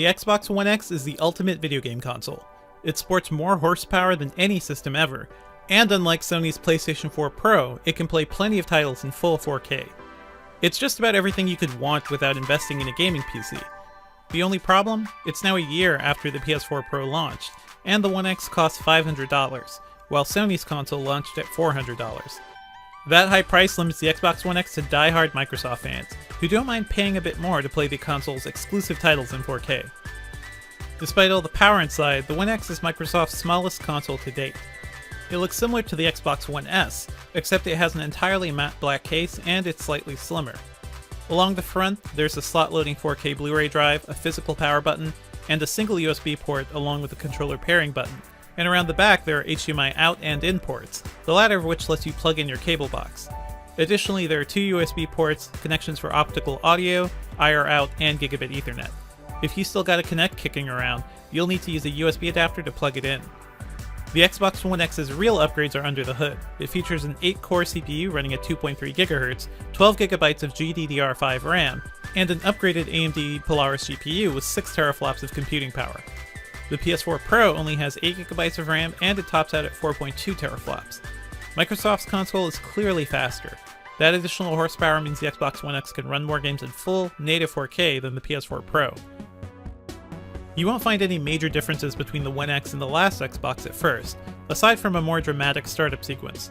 Xbox One X is the ultimate video game console. It sports more horsepower than any system ever, and unlike Sony's PlayStation 4 Pro, it can play plenty of titles in full 4K. It's just about everything you could want without investing in a gaming PC. The only problem? It's now a year after the PS4 Pro launched, and the One X costs $500, while Sony's console launched at $400. That high price limits the Xbox One X to die-hard Microsoft fans, who don't mind paying a bit more to play the console's exclusive titles in 4K. Despite all the power inside, the One X is Microsoft's smallest console to date. It looks similar to the Xbox One S, except it has an entirely matte black case and it's slightly slimmer. Along the front, there's a slot-loading 4K Blu-ray drive, a physical power button, and a single USB port along with a controller pairing button. And around the back there are HDMI out and in ports, the latter of which lets you plug in your cable box. Additionally, there are two USB ports, connections for optical audio, IR out, and gigabit Ethernet. If you still got a Kinect kicking around, you'll need to use a USB adapter to plug it in. The Xbox One X's real upgrades are under the hood. It features an 8-core CPU running at 2.3 GHz, 12GB of GDDR5 RAM, and an upgraded AMD Polaris GPU with 6 teraflops of computing power. The PS4 Pro only has 8GB of RAM and it tops out at 4.2 teraflops. Microsoft's console is clearly faster. That additional horsepower means the Xbox One X can run more games in full, native 4K than the PS4 Pro. You won't find any major differences between the One X and the last Xbox at first, aside from a more dramatic startup sequence.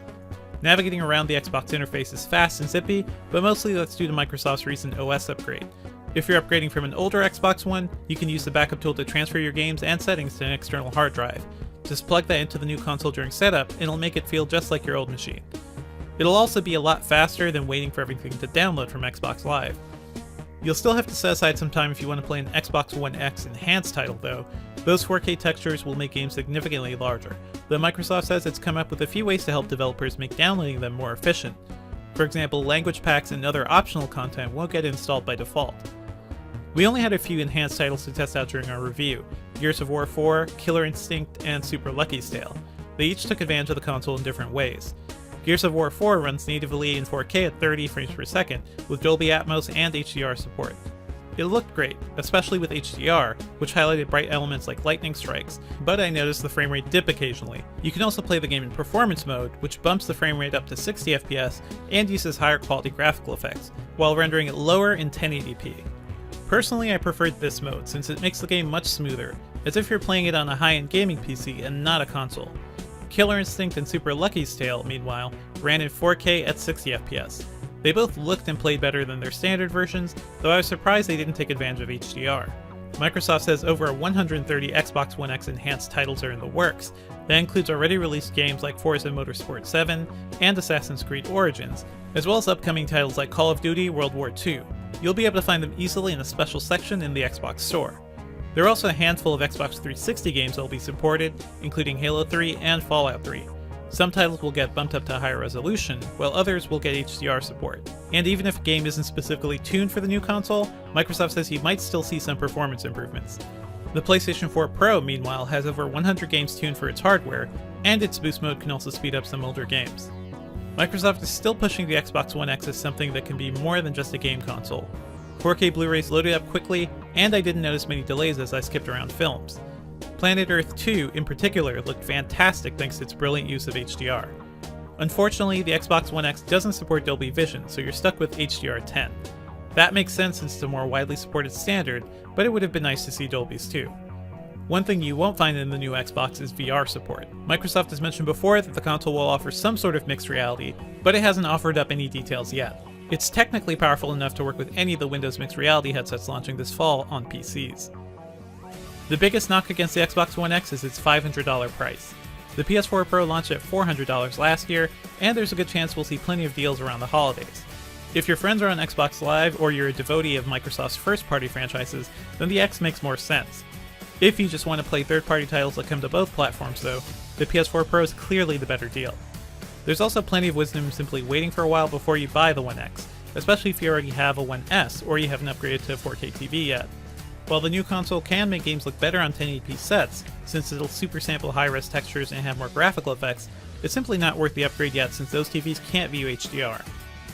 Navigating around the Xbox interface is fast and zippy, but mostly that's due to Microsoft's recent OS upgrade. If you're upgrading from an older Xbox One, you can use the backup tool to transfer your games and settings to an external hard drive. Just plug that into the new console during setup, and it'll make it feel just like your old machine. It'll also be a lot faster than waiting for everything to download from Xbox Live. You'll still have to set aside some time if you want to play an Xbox One X enhanced title though. Those 4K textures will make games significantly larger, though Microsoft says it's come up with a few ways to help developers make downloading them more efficient. For example, language packs and other optional content won't get installed by default. We only had a few enhanced titles to test out during our review: Gears of War 4, Killer Instinct, and Super Lucky's Tale. They each took advantage of the console in different ways. Gears of War 4 runs natively in 4K at 30 frames per second, with Dolby Atmos and HDR support. It looked great, especially with HDR, which highlighted bright elements like lightning strikes, but I noticed the frame rate dip occasionally. You can also play the game in performance mode, which bumps the frame rate up to 60 FPS and uses higher quality graphical effects, while rendering it lower in 1080p. Personally, I preferred this mode since it makes the game much smoother, as if you're playing it on a high-end gaming PC and not a console. Killer Instinct and Super Lucky's Tale, meanwhile, ran in 4K at 60 FPS. They both looked and played better than their standard versions, though I was surprised they didn't take advantage of HDR. Microsoft says over 130 Xbox One X enhanced titles are in the works. That includes already released games like Forza Motorsport 7 and Assassin's Creed Origins, as well as upcoming titles like Call of Duty World War II. You'll be able to find them easily in a special section in the Xbox Store. There are also a handful of Xbox 360 games that will be supported, including Halo 3 and Fallout 3. Some titles will get bumped up to higher resolution, while others will get HDR support. And even if a game isn't specifically tuned for the new console, Microsoft says you might still see some performance improvements. The PlayStation 4 Pro, meanwhile, has over 100 games tuned for its hardware, and its boost mode can also speed up some older games. Microsoft is still pushing the Xbox One X as something that can be more than just a game console. 4K Blu-rays loaded up quickly, and I didn't notice many delays as I skipped around films. Planet Earth 2, in particular, looked fantastic thanks to its brilliant use of HDR. Unfortunately, the Xbox One X doesn't support Dolby Vision, so you're stuck with HDR10. That makes sense since it's a more widely supported standard, but it would have been nice to see Dolby's too. One thing you won't find in the new Xbox is VR support. Microsoft has mentioned before that the console will offer some sort of mixed reality, but it hasn't offered up any details yet. It's technically powerful enough to work with any of the Windows mixed reality headsets launching this fall on PCs. The biggest knock against the Xbox One X is its $500 price. The PS4 Pro launched at $400 last year, and there's a good chance we'll see plenty of deals around the holidays. If your friends are on Xbox Live or you're a devotee of Microsoft's first-party franchises, then the X makes more sense. If you just want to play third-party titles that come to both platforms though, the PS4 Pro is clearly the better deal. There's also plenty of wisdom in simply waiting for a while before you buy the One X, especially if you already have a One S or you haven't upgraded to a 4K TV yet. While the new console can make games look better on 1080p sets, since it'll super sample high-res textures and have more graphical effects, it's simply not worth the upgrade yet since those TVs can't view HDR.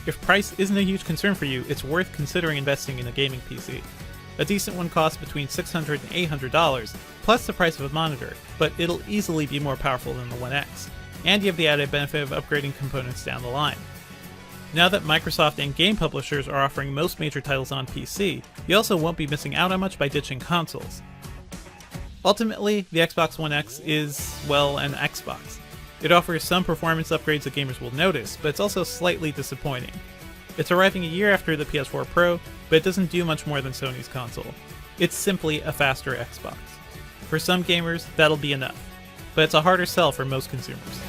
If price isn't a huge concern for you, it's worth considering investing in a gaming PC. A decent one costs between $600 and $800, plus the price of a monitor, but it'll easily be more powerful than the One X, and you have the added benefit of upgrading components down the line. Now that Microsoft and game publishers are offering most major titles on PC, you also won't be missing out on much by ditching consoles. Ultimately, the Xbox One X is, well, an Xbox. It offers some performance upgrades that gamers will notice, but it's also slightly disappointing. It's arriving a year after the PS4 Pro, but it doesn't do much more than Sony's console. It's simply a faster Xbox. For some gamers, that'll be enough, but it's a harder sell for most consumers.